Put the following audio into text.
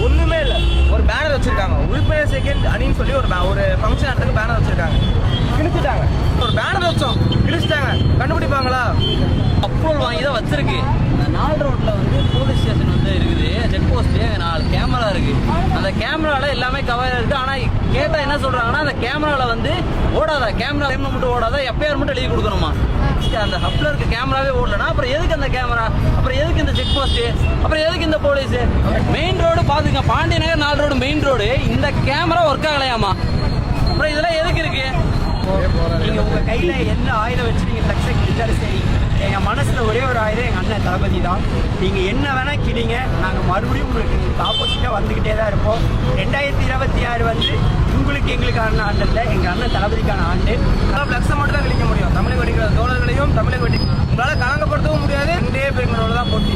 ஒண்ணுமே இல்ல, ஒரு பேனர் வச்சிருக்காங்க. உறுப்பினர் செகண்ட் அணின்னு சொல்லி ஒரு ஃபங்க்ஷன் நடத்துக்கு பேனர் வச்சிருக்காங்க. கிழிச்சிட்டாங்க. ஒரு பேனர் வச்சோம், கிழிச்சிட்டாங்க. கண்டுபிடிப்பாங்களா? அப்ரூவல் வாங்கி தான் வச்சிருக்கு. அந்த 4 ரோட்ல வந்து போலீஸ் ஸ்டேஷன் வந்து இருக்குது, செக் போஸ்ட் 4 கேமரா இருக்கு. அந்த கேமரால எல்லாமே கவர் இருக்கு. ஆனா கேட்டா என்ன சொல்றாங்கன்னா, அந்த கேமரால வந்து ஓடாத, கேமரா டைம்ல மட்டும் ஓடாத, எப்பயார் மட்டும் எழுதி கொடுக்கணுமா. அந்த ஹப்ல இருக்க கேமராவே ஓடலனா அப்புறம் எதுக்கு அந்த கேமரா, அப்புறம் எதுக்கு இந்த செக் போஸ்ட், அப்புறம் எதுக்கு இந்த போலீஸ்? மெயின் ரோடு பாத்துங்க, பாண்டிய நகர் 4 ரோடு மெயின் ரோடு, இந்த கேமரா ஒர்க் ஆகலையாமா. அப்புறம் இதெல்லாம் எதுக்கு இருக்கு? நீங்க உங்க கையில என்ன ஆயுதம் வச்சு நீங்க ஃபிளக்ஸை கிழிச்சாலும் சரி, எங்க மனசுல ஒரே ஒரு ஆயுதம் எங்க அண்ணன் தளபதி தான். நீங்க என்ன வேணா கிழிங்க, நாங்க மறுபடியும் உங்களுக்கு ஆப்போசிட்டா வந்துகிட்டே தான் இருப்போம். 2026 வந்து உங்களுக்கு எங்களுக்கான ஆண்டு இல்லை, எங்க அண்ணன் தளபதிக்கான ஆண்டு. ஃபிளக்ஸை மட்டும் தான் கிழிக்க முடியும். தமிழக வெடிக்கிற தோழர்களையும் தமிழக வெடி உங்களால கலங்கப்படுத்தவும் முடியாது. 2 பேங்களோட தான் போட்டி.